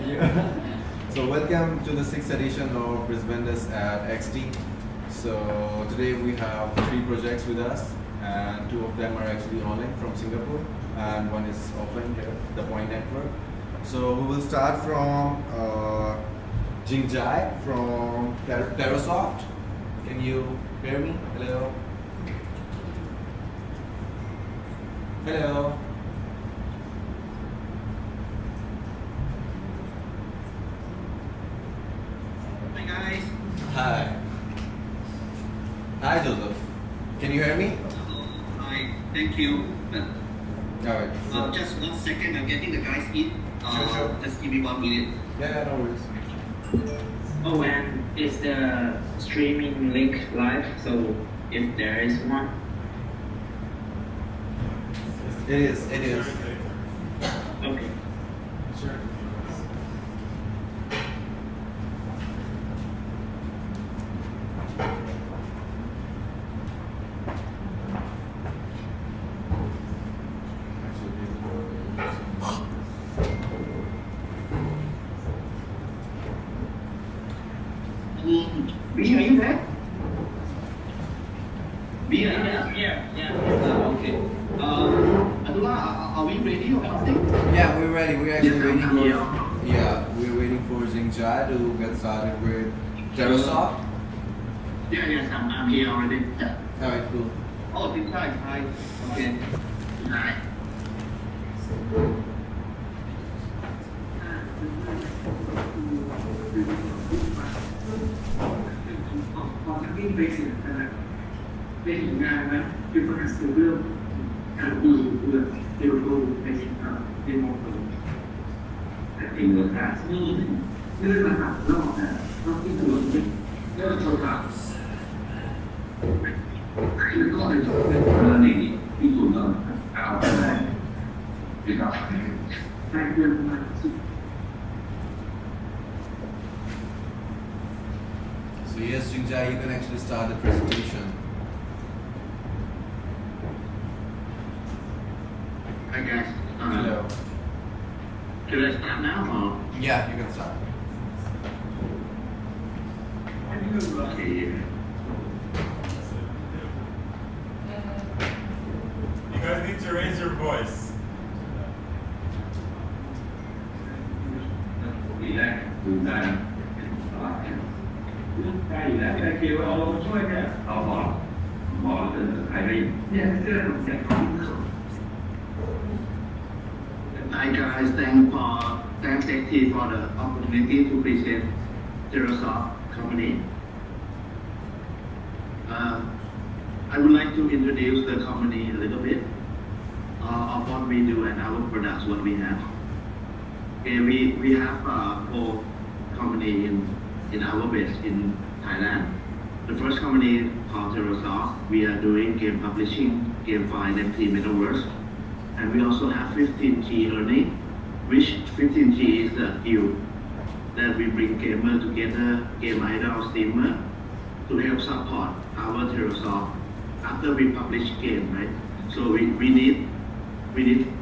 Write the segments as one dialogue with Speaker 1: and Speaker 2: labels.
Speaker 1: you. So welcome to the 6th edition of Brisbane's at XT. So today we have 3 projects with us, and 2 of them are actually online from Singapore, and 1 is offline here, the Point Network. So we will start from Jingjai from Zerosoft. Can you hear me? Hello. Hello.
Speaker 2: Hi guys.
Speaker 1: Hi. Hi Joseph. Can you hear me?
Speaker 2: Hi. Thank you.
Speaker 1: Alright.
Speaker 2: Just 1 second. I'm getting the guys in.
Speaker 1: Sure.
Speaker 2: Just give me 1 minute.
Speaker 1: Yeah, no worries.
Speaker 3: Oh, and is the streaming link live? So if there is one.
Speaker 1: It is.
Speaker 3: Okay.
Speaker 1: Sure.
Speaker 2: B, are you there? B, are you there?
Speaker 3: Yeah.
Speaker 2: Okay. Adula, are we ready or something?
Speaker 1: Yeah, we're ready. We're actually
Speaker 2: Yes,
Speaker 1: waiting
Speaker 2: I'm
Speaker 1: for
Speaker 2: here.
Speaker 1: we're waiting for Jingjai to get started with Zerosoft.
Speaker 2: Yes, I'm here already.
Speaker 1: Alright, cool.
Speaker 2: Oh, this guy. Hi. Okay. Hi.
Speaker 1: So yes, Jingjai, you can actually start the presentation.
Speaker 2: Hi guys.
Speaker 1: Hello.
Speaker 2: Should I start now
Speaker 1: Yeah, you can start.
Speaker 2: or? Okay.
Speaker 4: You guys need to raise your voice.
Speaker 2: Hi guys, thanks XT for the opportunity to present Zerosoft company. I would like to introduce the company a little bit of what we do and our products, what we have. Okay, we have 4 company in our base in Thailand. The first company called Zerosoft. We are doing game publishing, game file, NFT, metaverse. And we also have 15G earning, which 15G is the deal that we bring gamer together, game idol, streamer, to help support our Zerosoft after we publish game, right? So we need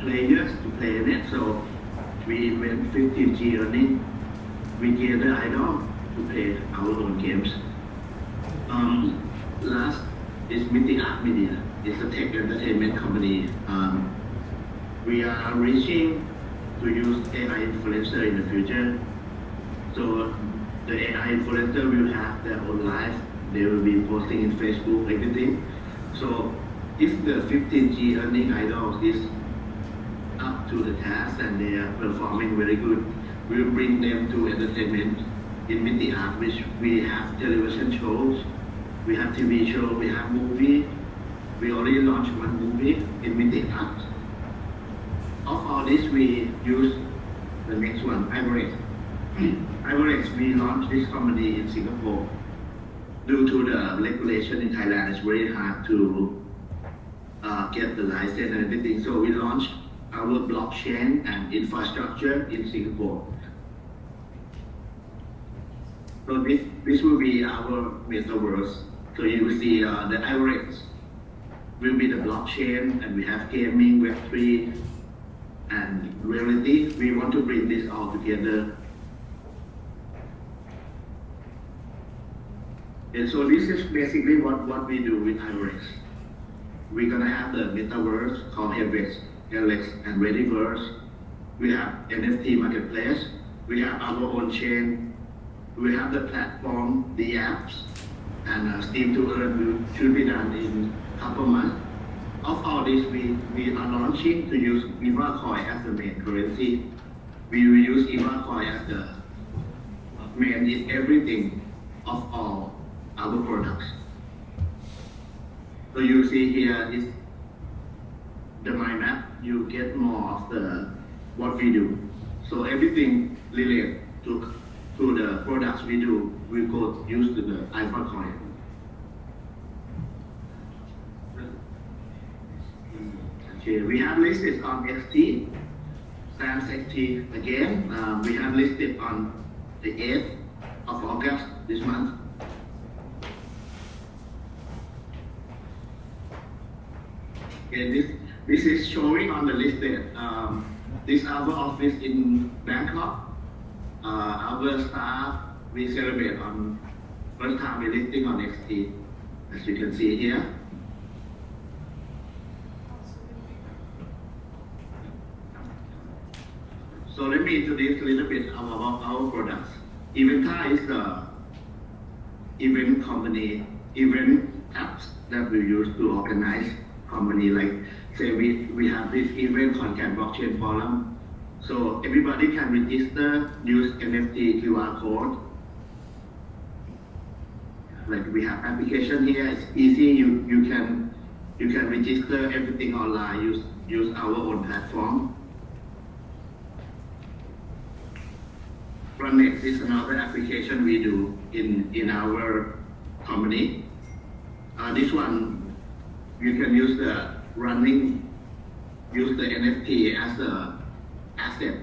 Speaker 2: players to play in it. So we invent 15G earning. We gather idol to play our own games. Last is Mythic Art Media. It's a tech entertainment company. We are reaching to use AI influencer in the future. So the AI influencer will have their own life. They will be posting in Facebook, everything. So if the 15G earning idols is up to the task and they are performing very good, we'll bring them to entertainment in Mythic Art, which we have television shows, we have TV show, we have movie. We already launched 1 movie in Mythic Art. Of all this, we use the next one, Ivorex. Ivorex, we launched this company in Singapore. Due to the regulation in Thailand, it's very hard to get the license and everything. So we launched our blockchain and infrastructure in Singapore. So this will be our metaverse. So you will see the Ivorex will be the blockchain, and we have gaming, Web3, and reality. We want to bring this all together And so this is basically what we do with iOS. We're gonna have the metaverse called LX, and Rediverse. We have NFT marketplace. We have our own chain. We have the platform, the apps, and Steam to Earn should be done in a couple months. Of all this, we are launching to use Viva Coin as the main currency. We will use Viva Coin as the main in everything of all our products. So you see here is the mind map. You get more of the what we do. So everything related to the products we do, we go use the iPhone coin. Okay, we have listed on XT, Sans XT again. We have listed on the 8th of August this month. Okay, this is showing on the list there. This is our office in Bangkok. Our staff, we celebrate on first time we listing on XT, as you can see here. So let me introduce a little bit about our products. Eventa is the event company, event apps that we use to organize company. Like say we have this event Content Blockchain Forum. So everybody can register, use NFT QR code. Like we have application here, it's easy. You can register everything online. Use our own platform. Runnext is another application we do in our company. This one you can use the NFT as a asset.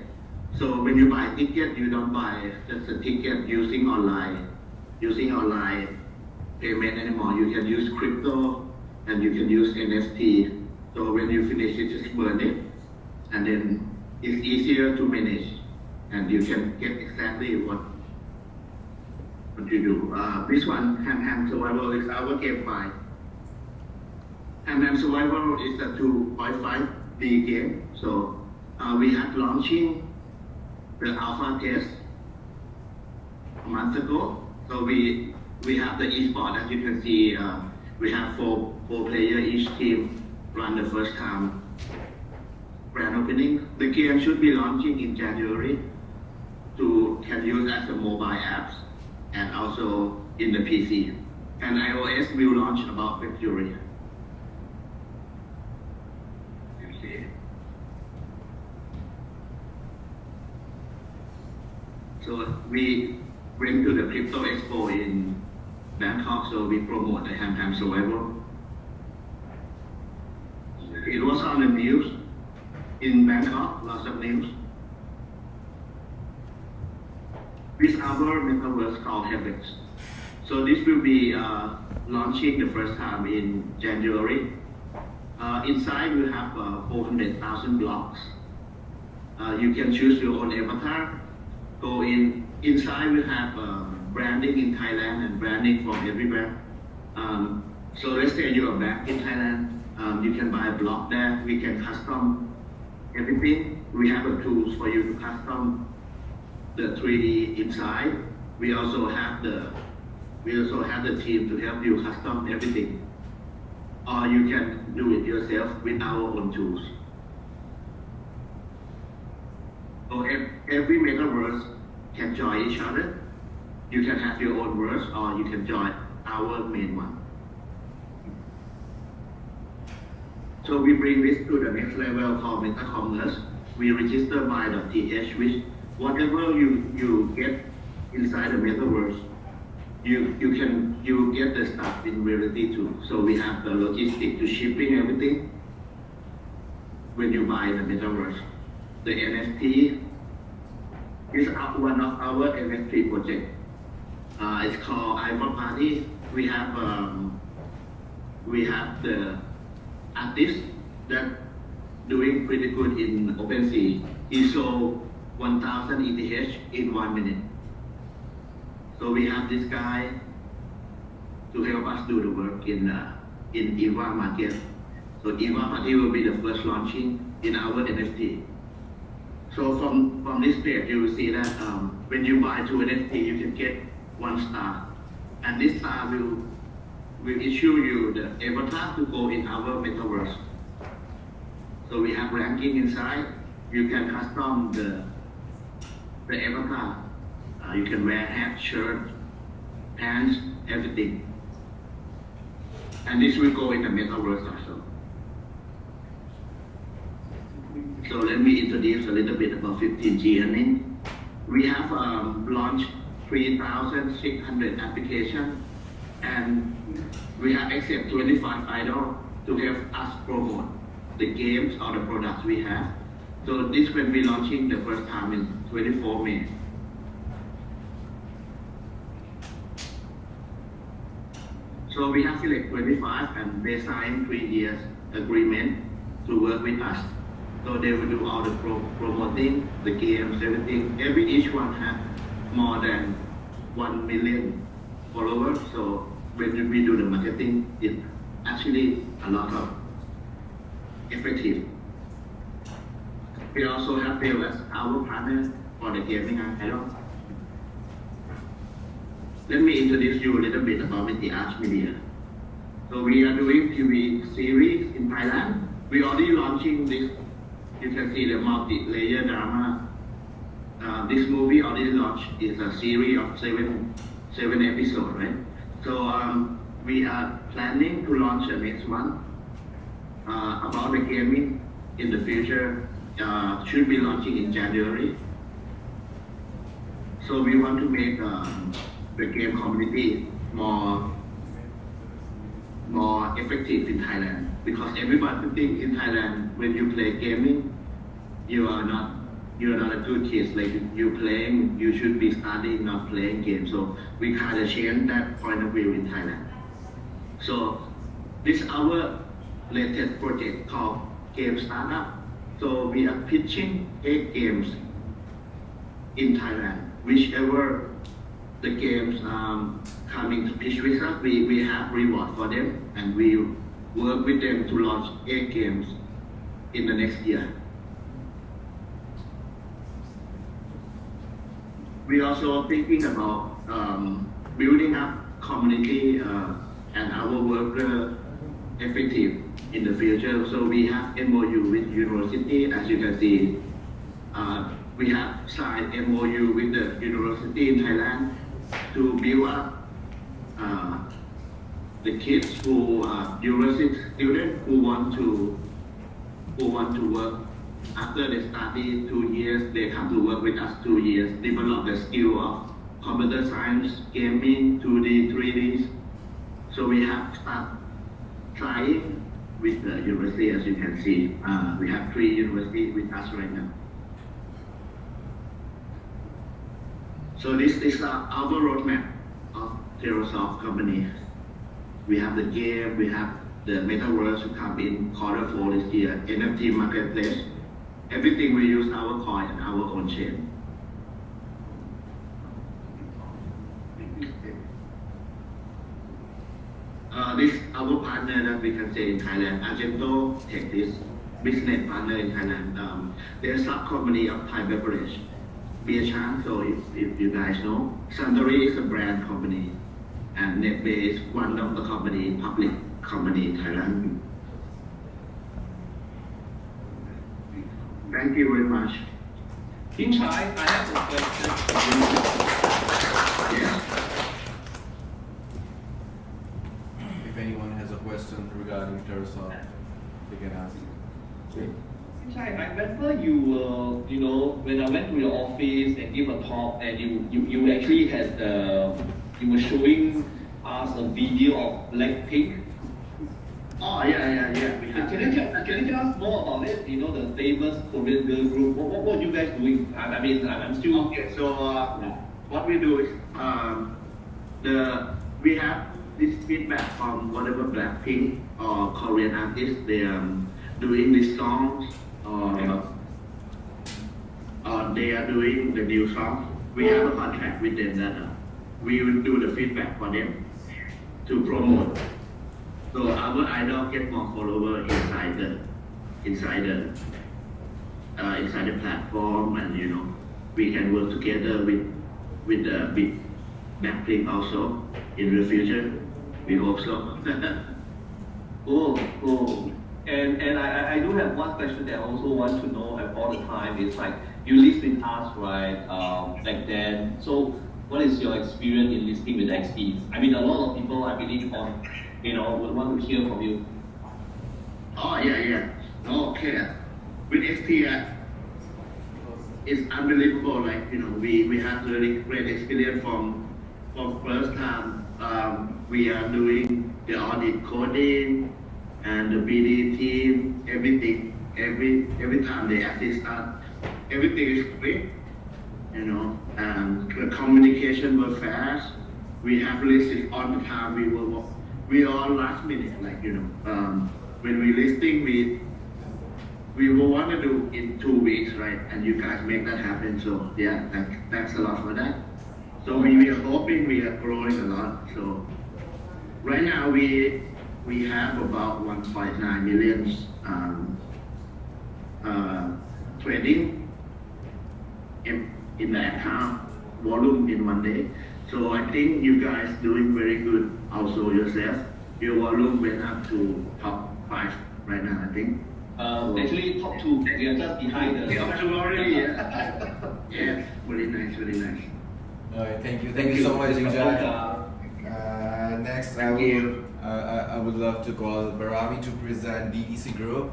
Speaker 2: So when you buy a ticket, you don't buy just a ticket using online payment anymore. You can use crypto and you can use NFT. So when you finish it, just burn it, and then it's easier to manage, and you can get exactly what you do. This one, Hand Survival, is our game file. Hand Survival is a 2.5D game. So we had launching the alpha test a month ago. So we have the esport, as you can see. We have four players each team run the first time grand opening. The game should be launching in January can use as a mobile apps and also in the PC. And iOS will launch about February. You see. So we went to the Crypto Expo in Bangkok, so we promote the Ham Survival. It was on the news in Bangkok, lots of news. This our metaverse called Habits. So this will be launching the first time in January. Inside we have 400,000 blocks. You can choose your own avatar. Go inside we have branding in Thailand and branding from everywhere. So let's say you are back in Thailand, you can buy a block there. We can custom everything. We have the tools for you to custom the 3D inside. We also have the team to help you custom everything. Or you can do it yourself with our own tools. So every metaverse can join each other. You can have your own verse or you can join our main one. So we bring this to the next level called meta commerce. We register by .th, which whatever you get inside the metaverse, you get the stuff in reality too. So we have the logistics to shipping everything when you buy the metaverse. The NFT is one of our NFT projects. It's called iPhone Party. We have the artist that doing pretty good in OpenSea. He sold 1,000 ETH in 1 minute. So we have this guy to help us do the work in EVA market. So EVA market will be the first launching in our NFT. So from this page, you will see that when you buy 2 NFT, you can get 1 star, and this star will issue you the avatar to go in our metaverse. So we have ranking inside. You can custom the avatar. You can wear hat, shirt, pants, everything. And this will go in the metaverse also. So let me introduce a little bit about 15G earning. We have launched 3,600 applications, and we have accepted 25 idols to help us promote the games or the products we have. So this will be launching the first time in 24 May. So we have selected 25 and they signed 3 years agreement to work with us. So they will do all the promoting, the games, everything. Each one have more than 1 million followers. So when we do the marketing, it's actually a lot of effective. We also have built as our partner for the gaming idol. Let me introduce you a little bit about Miti Arts Media. So we are doing TV series in Thailand. We already launching this. You can see the multi-layer drama. This movie already launched. It's a series of seven episodes, right? So we are planning to launch the next one about the gaming in the future. Should be launching in January. So we want to make the game community more effective in Thailand, because everybody thinks in Thailand when you play gaming, you are not a good kid. Like you playing, you should be studying, not playing games. So we kind of change that point of view in Thailand. So this is our latest project called Game Startup. So we are pitching 8 games in Thailand. Whichever the games coming to pitch with us, we have reward for them, and we work with them to launch 8 games in the next year. We also thinking about building up community and our worker effective in the future. So we have MOU with university, as you can see. We have signed MOU with the university in Thailand to build up the kids who are university students who want to work. After they study 2 years, they come to work with us 2 years, develop the skill of computer science, gaming, 2D, 3D. So we have started trying with the university, as you can see. We have 3 universities with us right now. So this is our roadmap of Zerosoft company. We have the game, we have the metaverse to come in Q4 this year, NFT marketplace. Everything we use our coin and our own chain. This our partner that we can say in Thailand, Argento Tech, this business partner in Thailand. They're a sub company of Thai beverage, Beer Chang. So if you guys know, Suntory is a brand company, and NetBay is one of the public company in Thailand. Thank you very much.
Speaker 5: In Chai, I have a question.
Speaker 2: Yes.
Speaker 1: If anyone has a question regarding Zerosoft, they can ask.
Speaker 5: In Chai, I remember you were, when I went to your office and give a talk, and you actually had you were showing us a video of Blackpink.
Speaker 2: Oh, yeah.
Speaker 5: Can you tell us more about it? The famous Korean girl group. What are you guys doing? I'm still.
Speaker 2: Okay, so what we do is we have this feedback from whatever Blackpink or Korean artists they are doing these songs or they are doing the new song. We have a contract with them that we will do the feedback for them. to promote. So our idol get more follower inside the platform, and we can work together with the big backlink also in the future. We hope so.
Speaker 5: Cool. And I do have one question that I also want to know all the time is like you list with us, right? Back then. So what is your experience in listing with XP? I mean, a lot of people, I believe, would want to hear from you.
Speaker 2: Oh yeah. Okay. With XT, it's unbelievable. Like we had really great experience from first time. We are doing the audit coding and the BD team, everything. Every time they assist us, everything is quick. The communication was fast. We have listed on the time. We all last minute. Like when we listing, we will want to do in 2 weeks, right? And you guys make that happen. So yeah, thanks a lot for that. So we are hoping we are growing a lot. So right now we have about 1.9 million trading in the account volume in 1 day. So I think you guys doing very good also yourself. Your volume went up to top 5 right now, I think.
Speaker 5: Actually, top 2. We are just behind the
Speaker 2: Top 2 already, yeah. Yes, very nice.
Speaker 1: Alright, thank you so much, Jingjai. Next, I would love to call Barami to present DDC Group.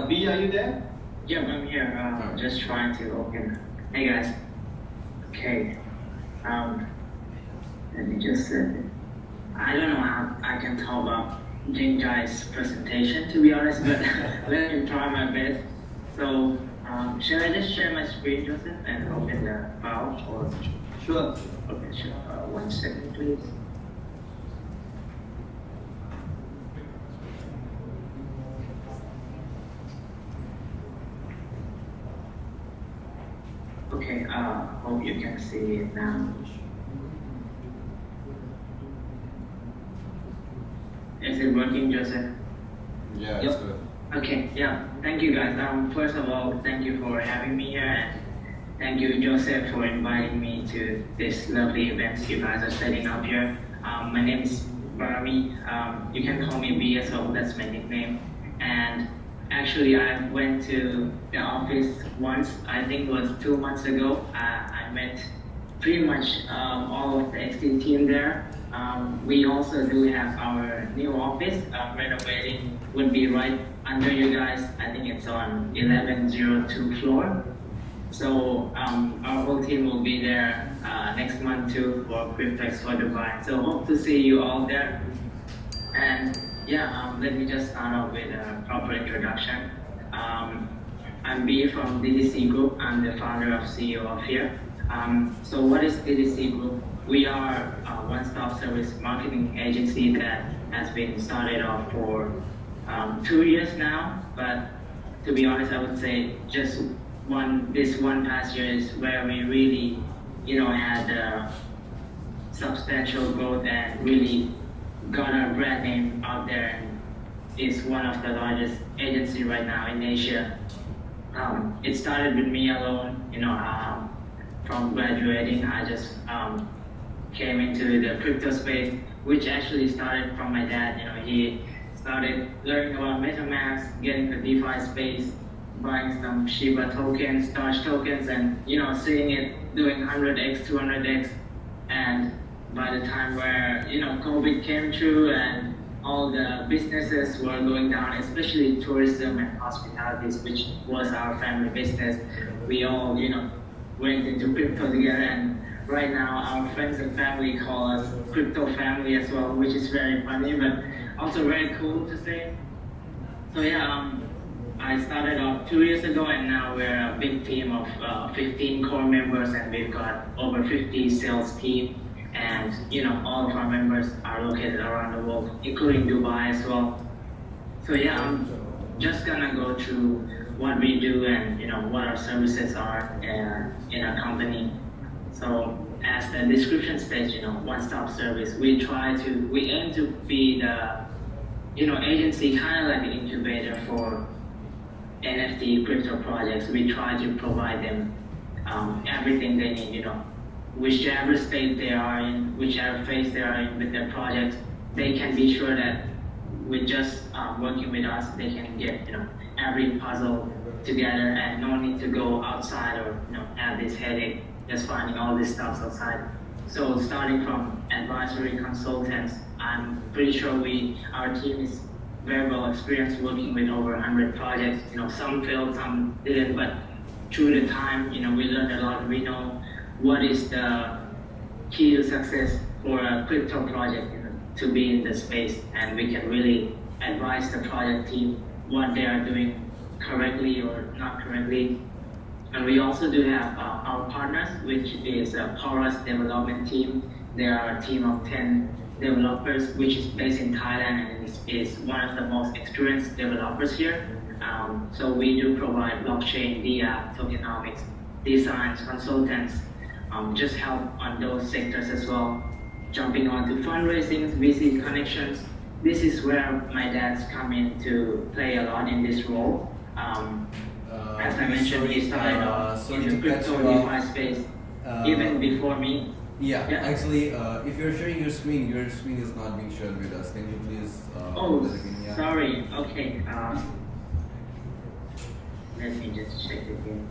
Speaker 5: B, are you there?
Speaker 3: Yeah, I'm here. Just trying to open. Hey guys. Okay. Let me just. I don't know how I can talk about Jingjai's presentation, to be honest, but let me try my best. So, shall I just share my screen, Joseph, and open the file? Or?
Speaker 5: Sure.
Speaker 3: Okay, sure. 1 second, please. Okay, hope you can see it now. Is it working, Joseph?
Speaker 1: Yeah, it's good.
Speaker 3: Okay, yeah. Thank you guys. First of all, thank you for having me here, and thank you, Joseph, for inviting me to this lovely event you guys are setting up here. My name is Barami. You can call me B as well, that's my nickname. And actually, I went to the office once, I think it was 2 months ago. I met pretty much all of the XT team there. We also do have our new office renovating, would be right under you guys. I think it's on 1102 floor. So our whole team will be there next month too for Cryptex for Dubai. So hope to see you all there. And yeah, let me just start off with a proper introduction. I'm B from DDC Group. I'm the founder of CEO of here. So what is DDC Group? We are a one-stop service marketing agency that has been started off for 2 years now. But to be honest, I would say just this one past year is where we really, had substantial growth and really got our brand name out there, and is one of the largest agency right now in Asia. It started with me alone, from graduating. I just came into the crypto space, which actually started from my dad. He started learning about MetaMask, getting the DeFi space, buying some Shiba tokens, Doge tokens, and seeing it doing 100x, 200x. And by the time where COVID came through and all the businesses were going down, especially tourism and hospitalities, which was our family business, we all went into crypto together. And right now our friends and family call us crypto family as well, which is very funny but also very cool to say. So yeah, I started off 2 years ago, and now we're a big team of 15 core members, and we've got over 50 sales team. And all of our members are located around the world, including Dubai as well. So yeah, I'm just gonna go through what we do and what our services are in our company. So as the description states, one-stop service. We aim to be the, agency kind of like an incubator for NFT crypto projects. We try to provide them everything they need, whichever state they are in, whichever phase they are in with their project, they can be sure that with just working with us, they can get, every puzzle together and no need to go outside or, have this headache just finding all this stuff outside. So starting from advisory consultants, I'm pretty sure our team is very well experienced working with over 100 projects. Some failed, some didn't, but through the time, we learned a lot. We know what is the key to success for a crypto project, to be in the space, and we can really advise the project team what they are doing correctly or not correctly. And we also do have our partners, which is a Porous development team. They are a team of 10 developers, which is based in Thailand and is one of the most experienced developers here. So we do provide blockchain, DApp, tokenomics, designs, consultants, just help on those sectors as well. Jumping on to fundraising, VC connections. This is where my dad's come in to play a lot in this role. As I mentioned, he started in the crypto DeFi space even before me.
Speaker 1: Yeah, actually, if you're sharing your screen is not being shared with us. Can you please?
Speaker 3: Oh, sorry. Okay. Let me just check it again.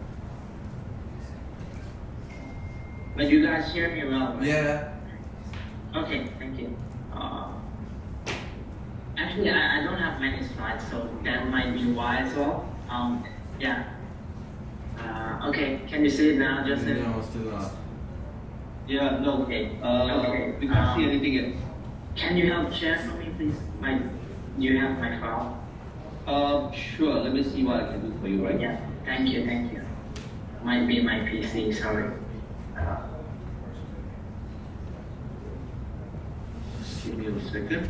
Speaker 3: But you guys hear me well, right?
Speaker 1: Yeah.
Speaker 3: Okay, thank you. Actually, I don't have many slides, so that might be why as well. Yeah. Okay, can you see it now, Joseph?
Speaker 1: No, still not.
Speaker 5: Yeah, no.
Speaker 3: Okay.
Speaker 5: We can't see anything yet.
Speaker 3: Can you help share for me, please? You have my file?
Speaker 5: Sure. Let me see what I can do for you, right?
Speaker 3: Yeah, thank you. Might be my PC, sorry.
Speaker 5: Just give me a second.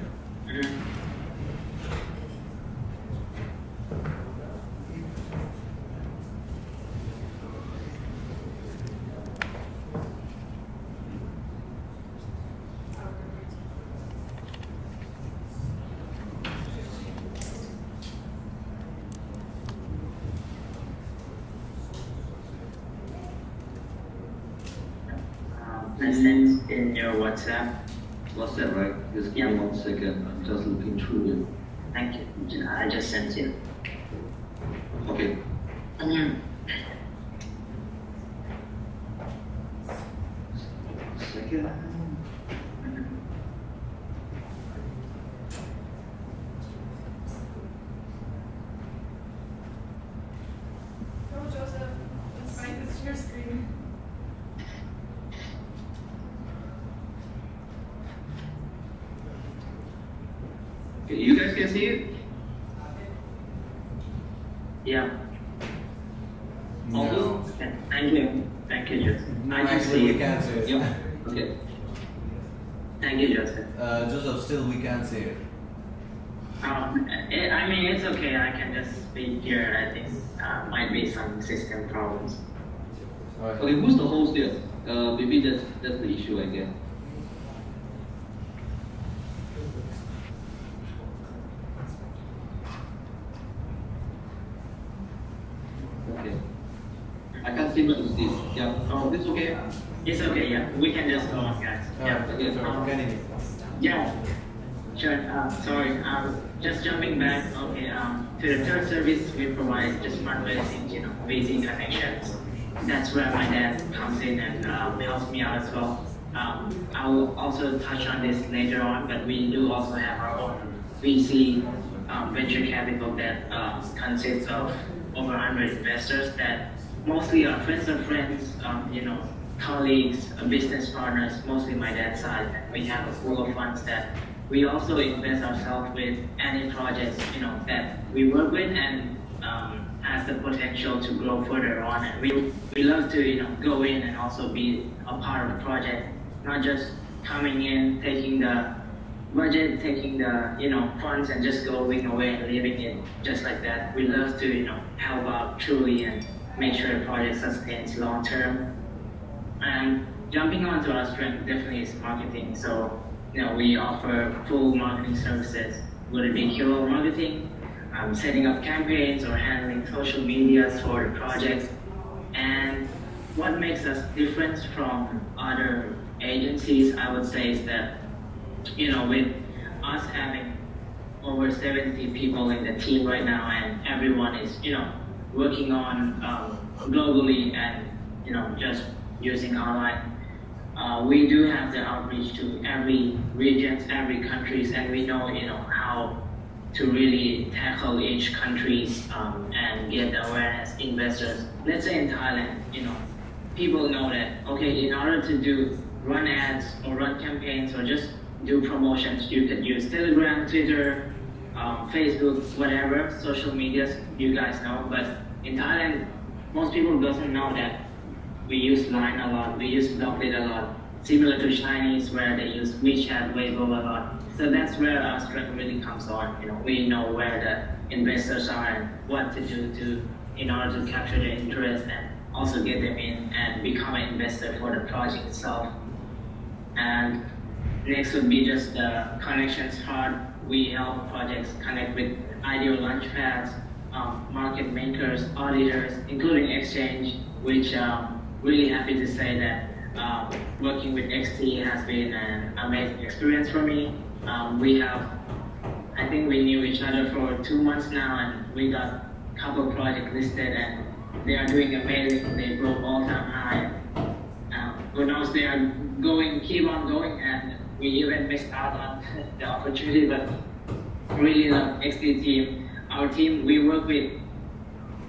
Speaker 3: I sent in your WhatsApp.
Speaker 5: WhatsApp, right? Just give me 1 second. I'm just looking through it.
Speaker 3: Thank you. I just sent you.
Speaker 5: Okay. Second.
Speaker 6: Oh, Joseph, it's fine. It's your screen.
Speaker 5: Okay, you guys can see it?
Speaker 3: Yeah.
Speaker 1: No.
Speaker 3: Thank you, Joseph.
Speaker 1: No,
Speaker 3: I just
Speaker 1: actually,
Speaker 3: see
Speaker 1: we
Speaker 3: it.
Speaker 1: can't see it.
Speaker 5: Yep. Okay.
Speaker 3: Thank you, Joseph.
Speaker 1: Joseph, still we can't see it.
Speaker 3: I mean, it's okay. I can just speak here. I think might be some system problems.
Speaker 1: Alright.
Speaker 5: Okay, who's the host here? Maybe that's the issue, I guess. Okay. I can't seem to see it. Yeah. Oh, it's okay.
Speaker 3: It's okay. Yeah, we can just go on, guys. Yeah.
Speaker 5: Okay.
Speaker 1: Continue.
Speaker 3: Yeah. Sure. Sorry. Just jumping back. Okay. To the third service we provide just fundraising, VC connections. That's where my dad comes in and helps me out as well. I will also touch on this later on, but we do also have our own VC venture capital that consists of over 100 investors that mostly are friends of friends, colleagues, business partners, mostly my dad's side. We have a pool of funds that we also invest ourselves with any projects, that we work with and has the potential to grow further on. And we love to, go in and also be a part of the project, not just coming in, taking the budget, taking the, funds and just going away and leaving it just like that. We love to, help out truly and make sure the project sustains long term. And jumping onto our strength definitely is marketing. So, we offer full marketing services, whether it be kilo marketing, setting up campaigns, or handling social medias for the projects. And what makes us different from other agencies, I would say, is that, with us having over 70 people in the team right now, and everyone is, working on globally and, just using online. We do have the outreach to every regions, every countries, and we know, how to really tackle each countries and get the awareness investors. Let's say in Thailand, people know that, okay, in order to run ads or run campaigns or just do promotions, you could use Telegram, Twitter, Facebook, whatever, social medias, you guys know. But in Thailand, most people doesn't know that we use Line a lot, we use Blocklit a lot, similar to Chinese where they use WeChat, Weibo a lot. So that's where our strength really comes on. We know where the investors are and what to do in order to capture their interest and also get them in and become an investor for the project itself. And next would be just the connections part. We help projects connect with ideal launchpads, market makers, auditors, including exchange, which really happy to say that working with XT has been an amazing experience for me. I think we knew each other for 2 months now, and we got a couple projects listed, and they are doing amazing. They broke all-time high. Who knows, they are keep on going, and we even missed out on the opportunity, but really love XT team. Our team, we work with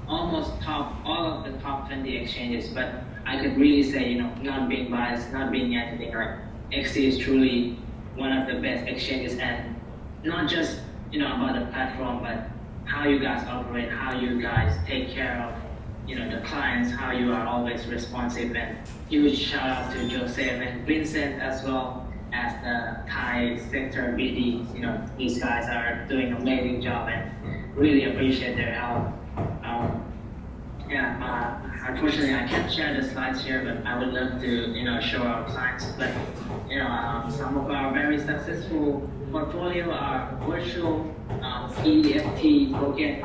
Speaker 3: almost all of the top 20 exchanges, but I could really say, not being biased, not being anything, like XT is truly one of the best exchanges, and not just, about the platform, but how you guys operate, how you guys take care of, the clients, how you are always responsive. And huge shout out to Joseph and Vincent as well as the Thai sector BD. These guys are doing an amazing job and really appreciate their help. Unfortunately, I can't share the slides here, but I would love to, show our clients. But, some of our very successful portfolio are virtual, EFT, token,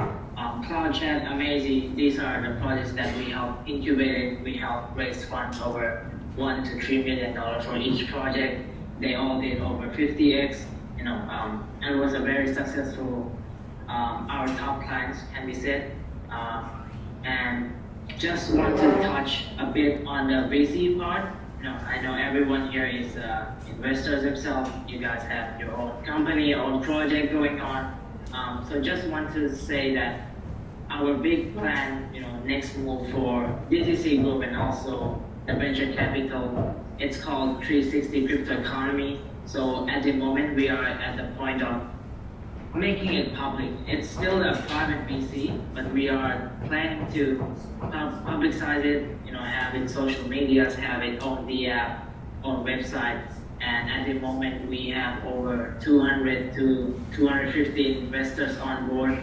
Speaker 3: Cloud Chat, Amazing. These are the projects that we help incubate. We help raise funds over $1 to $3 million for each project. They all did over 50x, and it was a very successful, our top clients can be said. And just want to touch a bit on the VC part. I know everyone here is investors themselves. You guys have your own company, your own project going on. So just want to say that our big plan, next move for DTC Group and also the venture capital, it's called 360 Crypto Economy. So at the moment, we are at the point of making it public. It's still a private VC, but we are planning to publicize it, have it social medias, have it on the app, on website. And at the moment, we have over 200 to 250 investors on board.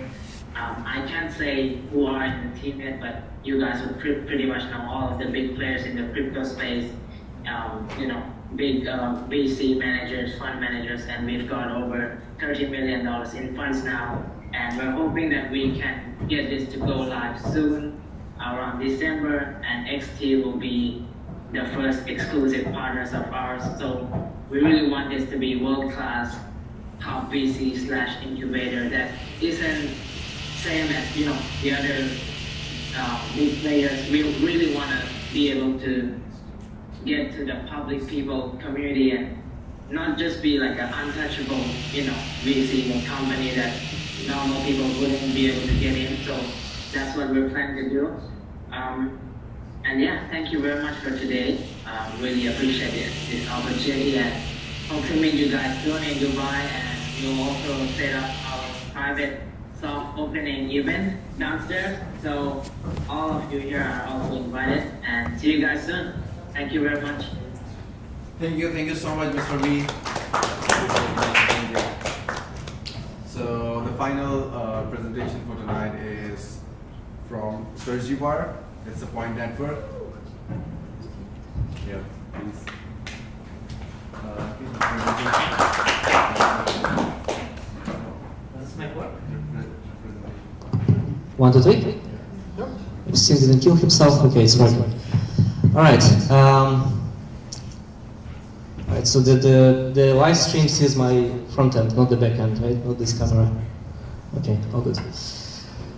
Speaker 3: I can't say who are in the team yet, but you guys would pretty much know all of the big players in the crypto space, big VC managers, fund managers, and we've got over $30 million in funds now. And we're hoping that we can get this to go live soon, around December, and XT will be the first exclusive partners of ours. So we really want this to be world-class top VC/incubator that isn't same as the other big players. We really want to be able to get to the public people community and not just be like an untouchable VC company that normal people wouldn't be able to get in. So that's what we're planning to do. And yeah, thank you very much for today. Really appreciate this opportunity, and hope to meet you guys soon in Dubai. And we'll also set up our private soft opening event downstairs. So all of you here are also invited, and see you guys soon. Thank you very much.
Speaker 1: Thank you so much, Mr. V. Thank you. So the final presentation for tonight is from Sergi Bar. It's a Point Network. Yeah. please.
Speaker 7: Does this mic work?
Speaker 1: 1,
Speaker 7: 1, 2, 3. Still didn't kill himself. Okay, it's working. All right. All right. So the live stream sees my front end, not the back end, right? Not this camera. Okay, all good.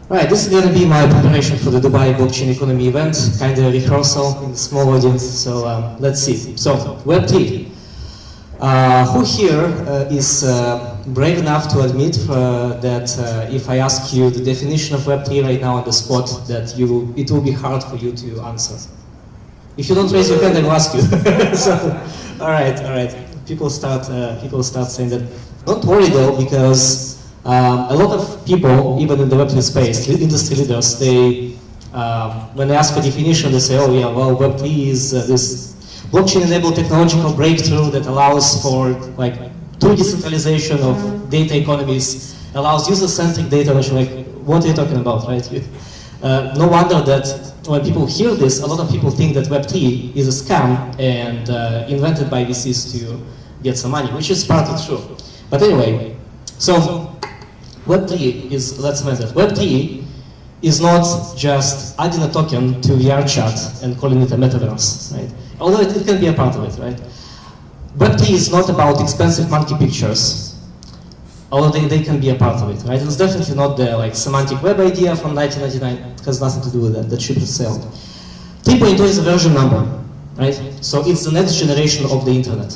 Speaker 7: All right. This is going to be my preparation for the Dubai Blockchain Economy event. Kind of rehearsal in a small audience. So let's see. So Web3. Who here is brave enough to admit that if I ask you the definition of Web3 right now on the spot, that it will be hard for you to answer? If you don't raise your hand, I will ask you. So, all right. People start saying that. Don't worry though, because a lot of people, even in the Web3 space, industry leaders, they when they ask for definition, they say, oh yeah, well, Web3 is this blockchain-enabled technological breakthrough that allows for like true decentralization of data economies, allows user-centric data, which like, what are you talking about, right? No wonder that when people hear this, a lot of people think that Web3 is a scam and invented by VCs to get some money, which is partly true. But anyway, so Web3 is, let's admit that, Web3 is not just adding a token to VR chat and calling it a metaverse, right? Although it can be a part of it, right? Web3 is not about expensive monkey pictures, although they can be a part of it, right? It's definitely not the like semantic web idea from 1999. It has nothing to do with that. That ship has sailed. 3.0 is a version number, right? So it's the next generation of the internet.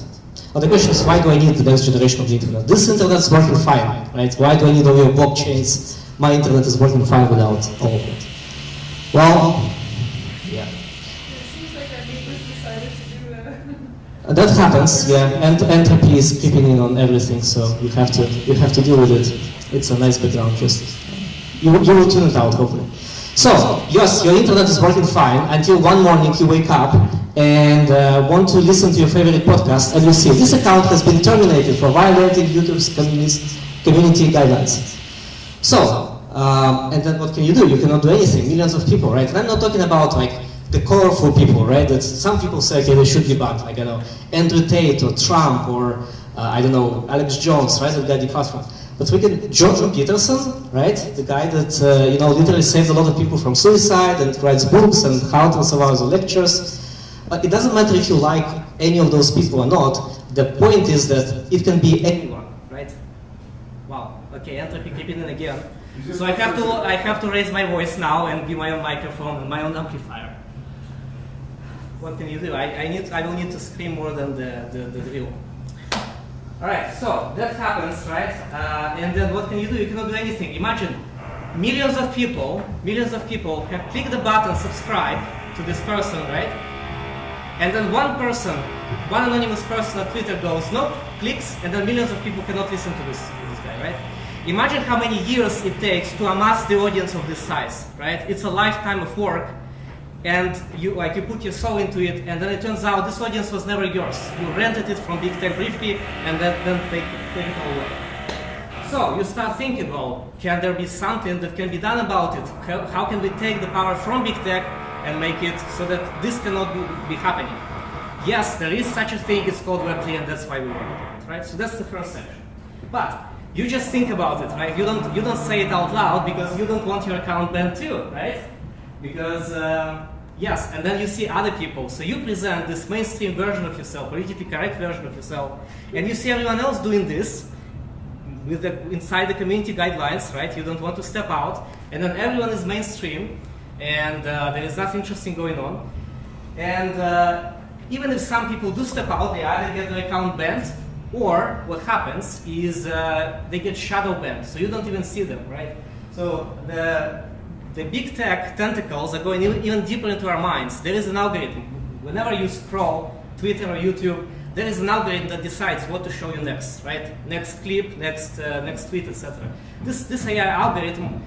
Speaker 7: Now the question is, why do I need the next generation of the internet? This internet's working fine, right? Why do I need all your blockchains? My internet is working fine without all of it. Well, yeah.
Speaker 6: It seems like our neighbors decided to do
Speaker 7: That happens, yeah, and entropy is creeping in on everything, so you have to deal with it. It's a nice background, just you will tune it out, hopefully. So, yes, your internet is working fine until one morning you wake up and want to listen to your favorite podcast, and you see this account has been terminated for violating YouTube's community guidelines. So, and then what can you do? You cannot do anything. Millions of people, right? And I'm not talking about like the colorful people, right? That some people say, okay, they should be banned, like, I don't know, Andrew Tate or Trump or, I don't know, Alex Jones, right? That guy deplatformed. But we can, Jordan Peterson, right? The guy that, you know, literally saved a lot of people from suicide and writes books and hundreds of hours of lectures. But it doesn't matter if you like any of those people or not. The point is that it can be anyone, right? Wow, okay, entropy creeping in again. So I have to raise my voice now and be my own microphone and my own amplifier. What can you do? I will need to scream more than the drill. All right, so that happens, right? And then what can you do? You cannot do anything. Imagine millions of people have clicked the button subscribe to this person, right? And then one anonymous person on Twitter goes, nope, clicks, and then millions of people cannot listen to this guy, right? Imagine how many years it takes to amass the audience of this size, right? It's a lifetime of work, and you put your soul into it, and then it turns out this audience was never yours. You rented it from big tech briefly, and then take it all away. So you start thinking, well, can there be something that can be done about it? How can we take the power from big tech and make it so that this cannot be happening? Yes, there is such a thing. It's called Web3, and that's why we want it, right? So that's the first section. But you just think about it, right? You don't say it out loud because you don't want your account banned too, right? Because yes, and then you see other people. So you present this mainstream version of yourself, politically correct version of yourself, and you see everyone else doing this with inside the community guidelines, right? You don't want to step out, and then everyone is mainstream, and there is nothing interesting going on. And even if some people do step out, they either get their account banned, or what happens is they get shadow banned, so you don't even see them, right? So the big tech tentacles are going even deeper into our minds. There is an algorithm. Whenever you scroll Twitter or YouTube, there is an algorithm that decides what to show you next, right? Next clip, next tweet, etc. This AI algorithm,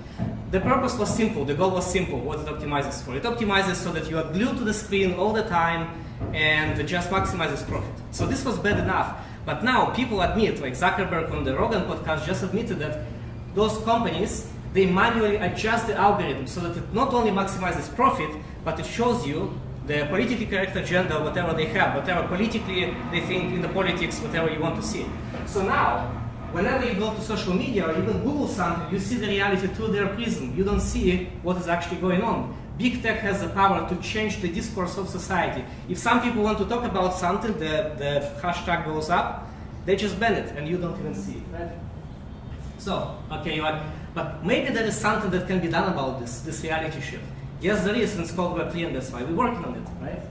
Speaker 7: the purpose was simple. The goal was simple. What it optimizes for? It optimizes so that you are glued to the screen all the time and just maximizes profit. So this was bad enough. But now people admit, like Zuckerberg on the Rogan podcast just admitted that those companies, they manually adjust the algorithm so that it not only maximizes profit, but it shows you the politically correct agenda, whatever they have, whatever politically they think in the politics, whatever you want to see. So now, whenever you go to social media or even Google something, you see the reality through their prism. You don't see what is actually going on. Big tech has the power to change the discourse of society. If some people want to talk about something, the hashtag goes up, they just ban it, and you don't even see it, right? So, okay, you're like, but maybe there is something that can be done about this reality shift. Yes, there is, and it's called Web3, and that's why we're working on it, right?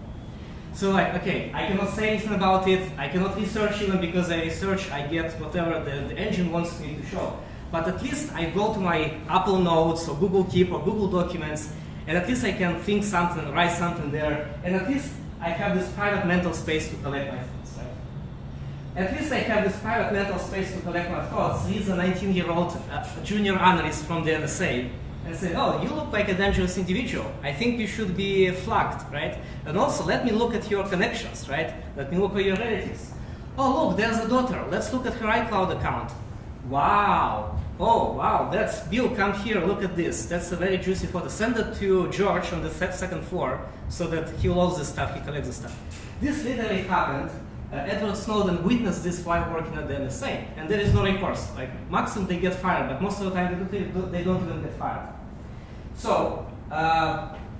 Speaker 7: So like, okay, I cannot say anything about it, I cannot research even because I research, I get whatever the engine wants me to show. But at least I go to my Apple Notes or Google Keep or Google Documents, and at least I can think something, write something there, and at least I have this private mental space to collect my thoughts, right? At least I have this private mental space to collect my thoughts. He's a 19-year-old junior analyst from the NSA, and say, oh, you look like a dangerous individual. I think you should be flagged, right? And also, let me look at your connections, right? Let me look at your relatives. Oh, look, there's a daughter. Let's look at her iCloud account. Wow. Oh, wow, that's Bill, come here, look at this. That's a very juicy photo. Send it to George on the second floor so that he loves this stuff, he collects this stuff. This literally happened. Edward Snowden witnessed this while working at the NSA, and there is no recourse. Like, maximum they get fired, but most of the time they don't even get fired. So,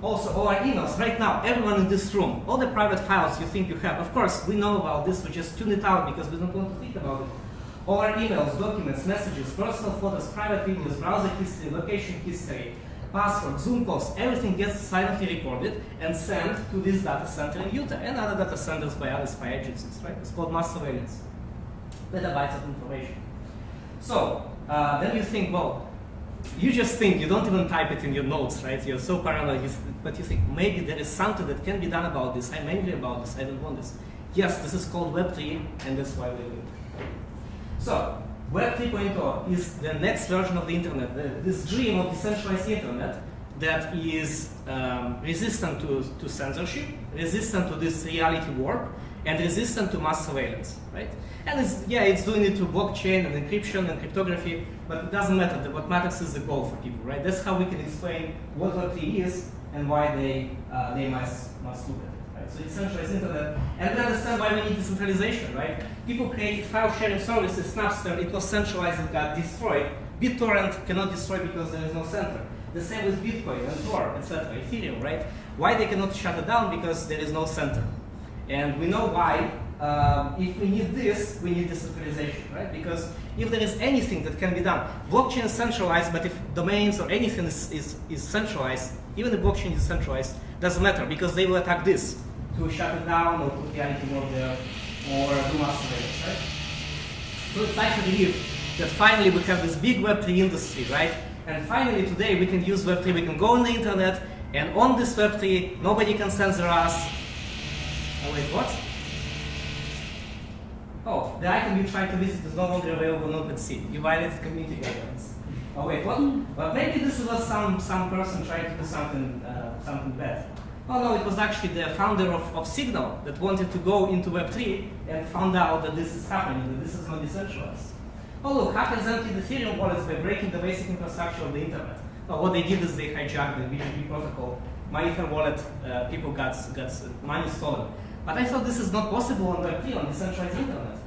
Speaker 7: also all our emails, right now, everyone in this room, all the private files you think you have, of course, we know about this, we just tune it out because we don't want to think about it. All our emails, documents, messages, personal photos, private videos, browser history, location history, password, Zoom calls, everything gets silently recorded and sent to this data center in Utah and other data centers by other spy agencies, right? It's called mass surveillance. Petabytes of information. So, then you think, well, you just think, you don't even type it in your notes, right? You're so paranoid, but you think, maybe there is something that can be done about this. I'm angry about this, I don't want this. Yes, this is called Web3, and that's why we do it. So, Web 3.0 is the next version of the internet, this dream of decentralized internet that is resistant to censorship, resistant to this reality warp, and resistant to mass surveillance, right? And it's doing it through blockchain and encryption and cryptography, but it doesn't matter. What matters is the goal for people, right? That's how we can explain what Web3 is and why they must look at it. So it's centralized internet, and we understand why we need decentralization, right? People created file sharing services, Napster, it was centralized and got destroyed. BitTorrent cannot destroy because there is no center. The same with Bitcoin and Tor, etc., Ethereum, right? Why they cannot shut it down? Because there is no center. And we know why. If we need this, we need decentralization, right? Because if there is anything that can be done, blockchain is centralized, but if domains or anything is centralized, even the blockchain is centralized, doesn't matter because they will attack this to shut it down or put reality more there or do mass surveillance, right? So it's like to believe that finally we have this big Web3 industry, right? And finally today we can use Web3, we can go on the internet, and on this Web3 nobody can censor us. Oh wait, what? Oh, the item you tried to visit is no longer available on OpenSea. You violated community guidelines. Oh wait, what? But maybe this was some person trying to do something bad. Oh no, it was actually the founder of Signal that wanted to go into Web3 and found out that this is happening, that this is not decentralized. Oh look, hackers emptied Ethereum wallets by breaking the basic infrastructure of the internet. Oh, what they did is they hijacked the BGP protocol. My Ether wallet, people got money stolen. But I thought this is not possible on Web3, on decentralized internet.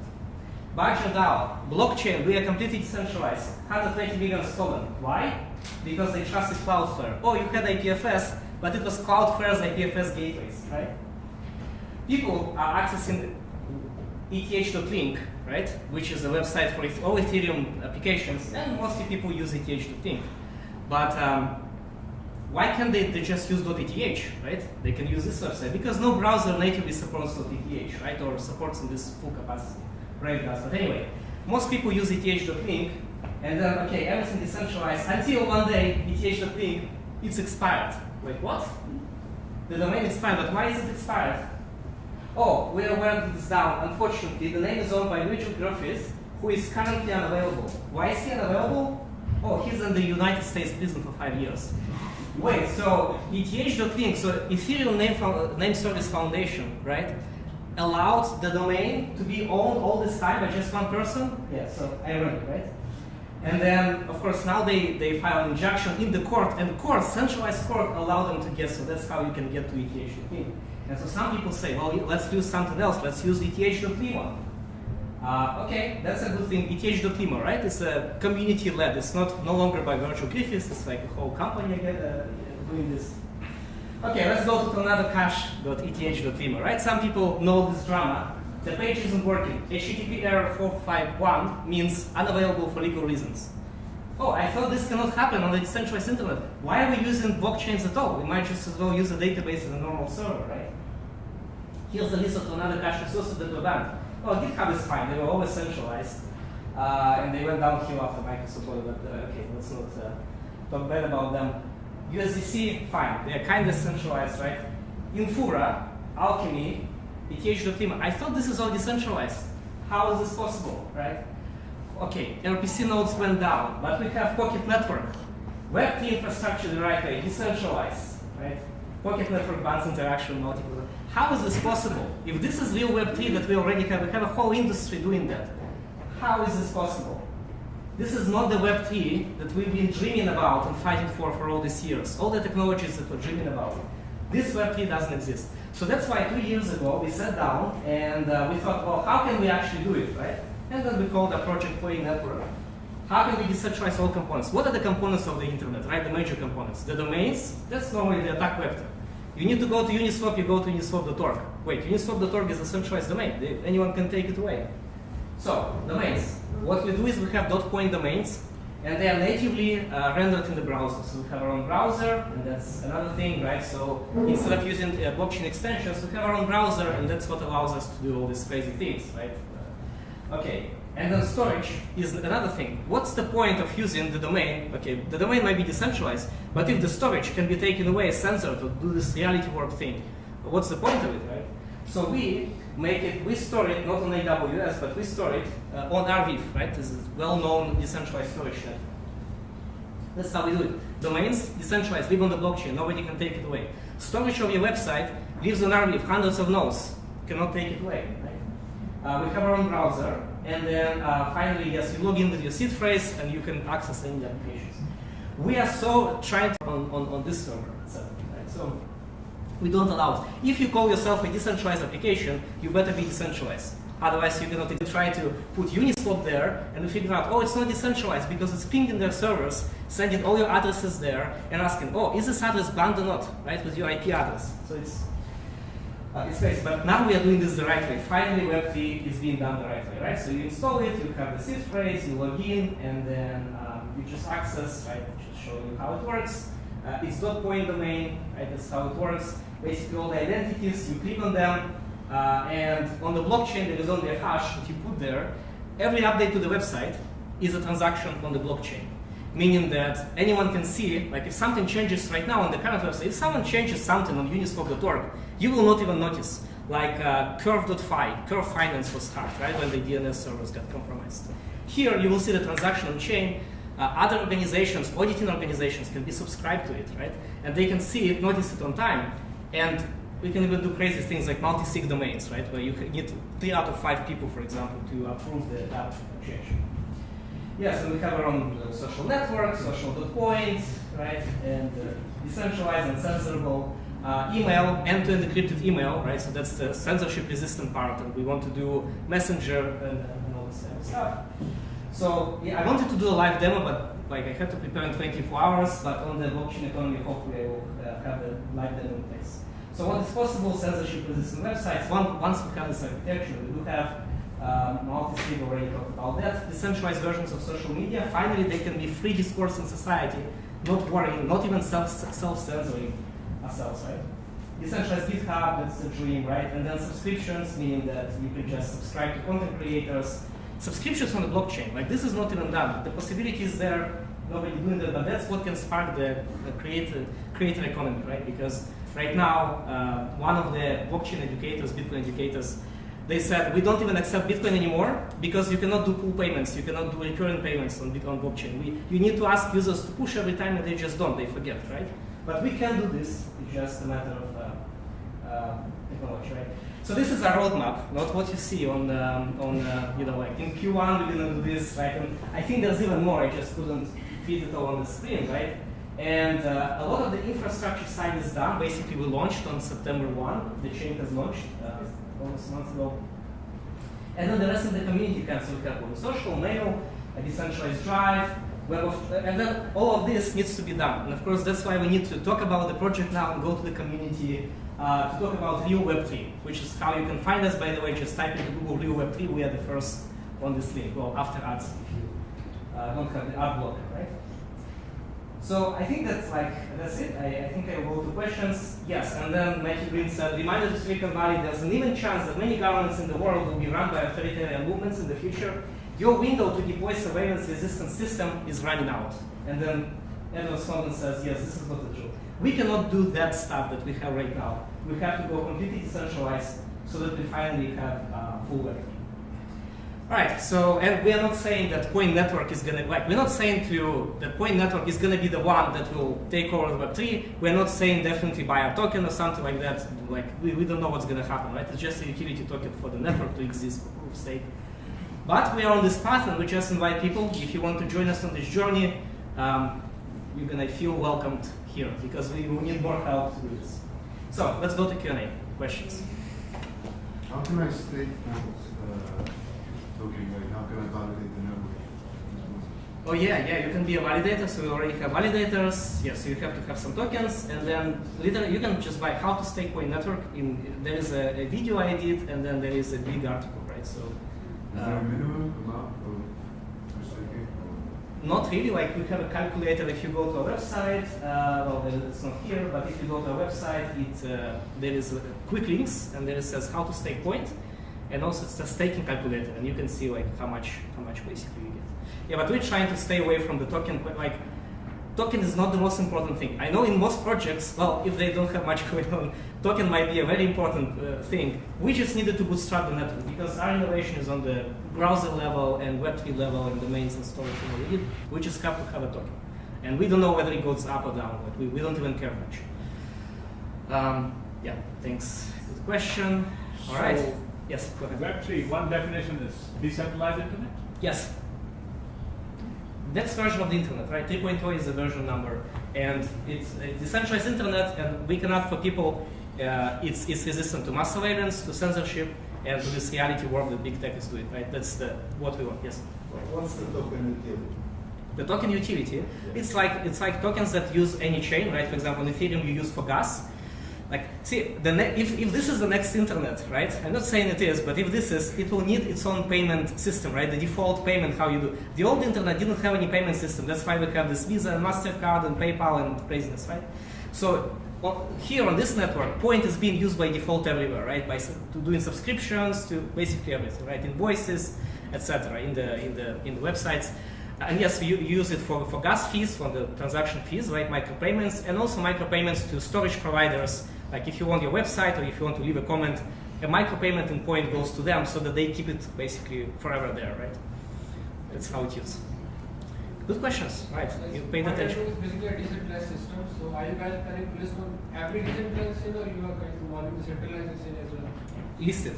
Speaker 7: Badger DAO, blockchain, we are completely decentralized. 120 million stolen. Why? Because they trusted Cloudflare. Oh, you had IPFS, but it was Cloudflare's IPFS gateways, right? People are accessing ETH.link, right? Which is a website for all Ethereum applications, and mostly people use ETH.link. But why can't they just use .eth, right? They can use this website because no browser natively supports .eth, right? Or supports in this full capacity. Brave does. But anyway, most people use ETH.link, and then, okay, everything is centralized until one day ETH.link, it's expired. Wait, what? The domain expired, but why is it expired? Oh, we are aware that it's down. Unfortunately, the name is owned by Richard Griffiths, who is currently unavailable. Why is he unavailable? Oh, he's in the United States prison for 5 years. Wait, so ETH.link, so Ethereum Name Service Foundation, right, allowed the domain to be owned all this time by just one person? Yeah, so ironic, right? And then, of course, now they file an injunction in the court, and the court, centralized court, allow them to get, so that's how you can get to ETH.me. And so some people say, well, let's use something else, let's use ETH.limo. Okay, that's a good thing, ETH.limo, right? It's a community led, it's no longer by Virtual Griffiths, it's like a whole company doing this. Okay, let's go to another cache.eth.limo, right? Some people know this drama. The page isn't working. HTTP error 451 means unavailable for legal reasons. Oh, I thought this cannot happen on the decentralized internet. Why are we using blockchains at all? We might just as well use a database as a normal server, right? Here's a list of another cache resources that were banned. Oh, GitHub is fine. They were always centralized. And they went downhill after Microsoft, but okay, let's not talk bad about them. USDC, fine. They're kind of centralized, right? Infura, Alchemy, ETH.limo. I thought this is all decentralized. How is this possible, right? Okay, RPC nodes went down, but we have Pocket Network. Web3 infrastructure the right way, decentralized, right? Pocket Network bans interaction, multiple. How is this possible? If this is real Web3 that we already have, we have a whole industry doing that. How is this possible? This is not the Web3 that we've been dreaming about and fighting for all these years. All the technologies that we're dreaming about. This Web3 doesn't exist. So that's why 2 years ago we sat down and we thought, well, how can we actually do it, right? And then we called a project Play Network. How can we decentralize all components? What are the components of the internet, right? The major components. The domains, that's normally the attack vector. You need to go to Uniswap, you go to uniswap.org. Wait, uniswap.org is a centralized domain. Anyone can take it away. So, domains. What we do is we have .coin domains, and they are natively rendered in the browser. So we have our own browser, and that's another thing, right? So instead of using blockchain extensions, we have our own browser, and that's what allows us to do all these crazy things, right? Okay, and then storage is another thing. What's the point of using the domain? Okay, the domain might be decentralized, but if the storage can be taken away as sensor to do this reality warp thing, what's the point of it, right? So we store it not on AWS, but we store it on Arviv, right? This is well-known decentralized storage network. That's how we do it. Domains, decentralized, live on the blockchain, nobody can take it away. Storage of your website lives on Arviv, hundreds of nodes, cannot take it away, right? We have our own browser, and then finally, yes, you log in with your seed phrase, and you can access any applications. We are so trying to on this server, right? So we don't allow it. If you call yourself a decentralized application, you better be decentralized. Otherwise, you cannot try to put Uniswap there and figure out, oh, it's not decentralized because it's pinging their servers, sending all your addresses there, and asking, oh, is this address banned or not, right, with your IP address? So it's crazy. But now we are doing this the right way. Finally, Web3 is being done the right way, right? So you install it, you have the seed phrase, you log in, and then you just access, right? Just showing you how it works. It's .coin domain, right? That's how it works. Basically, all the identities, you click on them, and on the blockchain, there is only a hash that you put there. Every update to the website is a transaction on the blockchain, meaning that anyone can see, like if something changes right now on the current website, if someone changes something on uniswap.org, you will not even notice. Like curve.fi, Curve Finance was hacked, right, when the DNS servers got compromised. Here, you will see the transaction on chain. Other organizations, auditing organizations, can be subscribed to it, right? And they can see it, notice it on time. And we can even do crazy things like multi-sig domains, right? Where you need 3 out of 5 people, for example, to approve the change. Yes, and we have our own social network, social.coin, right? And decentralized and censorable email, end-to-end encrypted email, right? So that's the censorship-resistant part, and we want to do messenger and all this kind of stuff. So yeah, I wanted to do a live demo, but like I had to prepare in 24 hours. But on the blockchain economy, hopefully I will have the live demo in place. So what is possible? Censorship-resistant websites. Once we have this architecture, we do have multi-sig, already talked about that. Decentralized versions of social media. Finally, they can be free discourse in society, not worrying, not even self-censoring ourselves, right? Decentralized GitHub, that's the dream, right? And then subscriptions, meaning that you can just subscribe to content creators. Subscriptions on the blockchain, like this is not even done. The possibility is there, nobody doing that, but that's what can spark the creator economy, right? Because right now, one of the blockchain educators, Bitcoin educators, they said, we don't even accept Bitcoin anymore because you cannot do pool payments, you cannot do recurrent payments on Bitcoin blockchain. You need to ask users to push every time and they just don't, they forget, right? But we can do this, it's just a matter of technology, right? So this is our roadmap, not what you see on you know, like in Q1 we're gonna do this, right? And I think there's even more. I just couldn't fit it all on the screen, right? And a lot of the infrastructure side is done. Basically, we launched on September 1. The chain has launched almost a month ago. And then the rest of the community can still have on social, mail, a decentralized drive, and then all of this needs to be done. And of course, that's why we need to talk about the project now and go to the community to talk about Real Web3, which is how you can find us. By the way, just type into Google Real Web3. We are the first on this link. Well, after ads, if you don't have the ad blocker, right? So I think that's it. I think I will go to questions. Yes, and then Matthew Green said, reminder to Silicon Valley, there's an even chance that many governments in the world will be run by authoritarian movements in the future. Your window to deploy surveillance-resistant system is running out. And then Edward Snowden says, yes, this is not the truth. We cannot do that stuff that we have right now. We have to go completely decentralized so that we finally have full Web3. All right, so, and we are not saying that Coin Network is gonna, we're not saying to you that Coin Network is gonna be the one that will take over Web3. We're not saying definitely buy a token or something like that. We don't know what's gonna happen, right? It's just a utility token for the network to exist for proof of stake. But we are on this path, and we just invite people. If you want to join us on this journey, you're gonna feel welcomed here because we will need more help to do this. So let's go to Q&A. Questions?
Speaker 8: How can I stake token? Like, how can I validate the network?
Speaker 7: Oh yeah, you can be a validator. So we already have validators. Yes, so you have to have some tokens, and then later you can just buy how to stake Coin Network. There is a video I did, and then there is a big article, right? So.
Speaker 8: Is there a minimum amount of staking?
Speaker 7: Not really. Like we have a calculator. If you go to our website, well, it's not here, but if you go to our website, there is quick links, and there it says how to stake point, and also it's a staking calculator, and you can see like how much basically you get. Yeah, but we're trying to stay away from the token. Like, token is not the most important thing. I know in most projects, well, if they don't have much going on, token might be a very important thing. We just needed to bootstrap the network because our innovation is on the browser level and Web3 level and domains and storage and all. We just have to have a token. And we don't know whether it goes up or down, but we don't even care much. Yeah, thanks. Good question. All right. Yes, go ahead.
Speaker 4: Web3, one definition is decentralized internet?
Speaker 7: Yes. Next version of the internet, right? 3.0 is the version number, and it's a decentralized internet, and we can add for people. It's resistant to mass surveillance, to censorship, and to this reality world that big tech is doing, right? That's what we want. Yes.
Speaker 8: What's the token utility?
Speaker 7: The token utility, it's like tokens that use any chain, right? For example, in Ethereum you use for gas. Like, see, if this is the next internet, right? I'm not saying it is, but if this is, it will need its own payment system, right? The default payment, how you do. The old internet didn't have any payment system. That's why we have this Visa and MasterCard and PayPal and craziness, right? So here on this network, Point is being used by default everywhere, right? To doing subscriptions, to basically everything, right? Invoices, etc. in the websites. And yes, you use it for gas fees, for the transaction fees, right? Micropayments, and also micropayments to storage providers. Like if you want your website or if you want to leave a comment, a micropayment in Point goes to them so that they keep it basically forever there, right? That's how it is. Good questions, right? You paid attention.
Speaker 9: It's basically a decentralized system. So are you guys planning to list on every decentralized chain, or you are going to want to centralize the chain as well?
Speaker 7: Listed.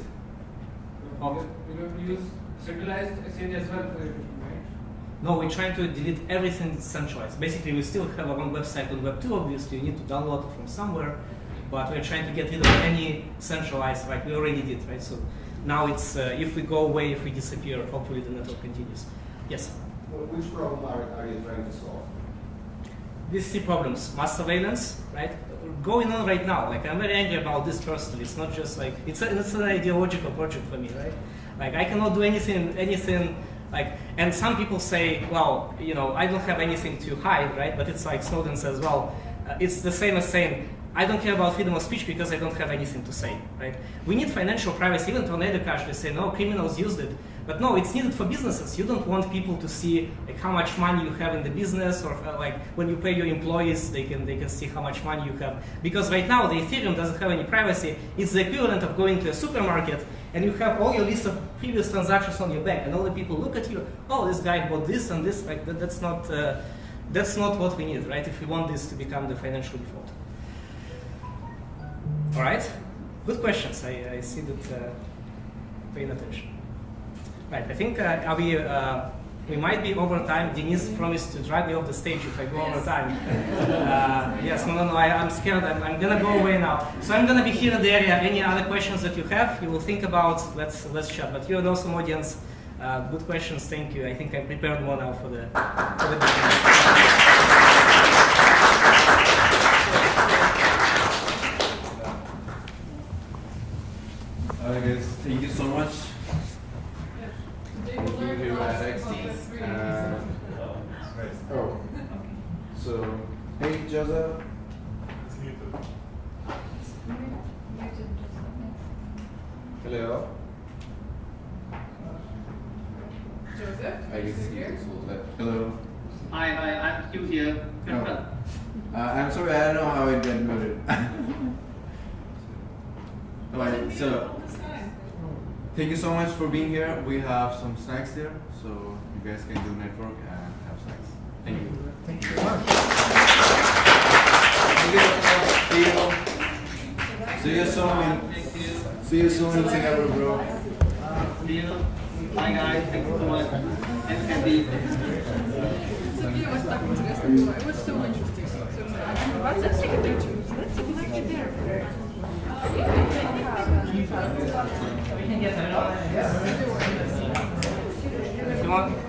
Speaker 9: You're going to use centralized chain as well for it, right?
Speaker 7: No, we're trying to delete everything that's centralized. Basically, we still have our own website on Web2, obviously. You need to download it from somewhere. But we're trying to get rid of any centralized, like we already did, right? So now it's, if we go away, if we disappear, hopefully the network continues. Yes?
Speaker 8: Which problem are you trying to solve?
Speaker 7: These three problems. Mass surveillance, right? Going on right now. Like, I'm very angry about this personally. It's not just like, it's an ideological project for me, right? Like, I cannot do anything, like, and some people say, well, you know, I don't have anything to hide, right? But it's like Snowden says, well, it's the same as saying, I don't care about freedom of speech because I don't have anything to say, right? We need financial privacy. Even Tornado Cash, they say, no, criminals used it. But no, it's needed for businesses. You don't want people to see like how much money you have in the business, or like when you pay your employees, they can see how much money you have. Because right now, the Ethereum doesn't have any privacy. It's the equivalent of going to a supermarket and you have all your list of previous transactions on your bank, and all the people look at you, oh, this guy bought this and this. Like that's not what we need, right? If we want this to become the financial default. All right, Good questions. I see that paying attention. Right. I think we might be over time. Denise promised to drive me off the stage if I go over time. Yes. No. I'm scared. I'm gonna go away now. So I'm gonna be here in the area. Any other questions that you have, you will think about. Let's chat. But you're an awesome audience. Good questions. Thank you. I think I prepared more now for the
Speaker 1: Alright guys, thank you so much
Speaker 6: Today
Speaker 1: for
Speaker 6: we'll
Speaker 1: being
Speaker 6: learn
Speaker 1: here
Speaker 6: a lot
Speaker 1: at
Speaker 6: about
Speaker 1: XT.
Speaker 6: this really
Speaker 1: Oh, so hey Joseph. Hello.
Speaker 6: Joseph,
Speaker 1: I
Speaker 6: are you
Speaker 1: can
Speaker 6: still
Speaker 1: see
Speaker 6: here?
Speaker 1: you. So hello.
Speaker 5: Hi, I'm still here.
Speaker 1: No. I'm sorry, I don't know how it got muted. Alright, so
Speaker 6: All this time.
Speaker 1: thank you so much for being here. We have some snacks there, so you guys can do network and have snacks. Thank you.
Speaker 7: Thank you very much.
Speaker 1: Thank you. See you soon. See you soon in Singapore, bro.
Speaker 5: See you. Bye guys. Thank you so much. And happy.
Speaker 6: Sophia was talking to us before. It was so interesting. So let's take a picture. Let's take a picture there.
Speaker 7: You want?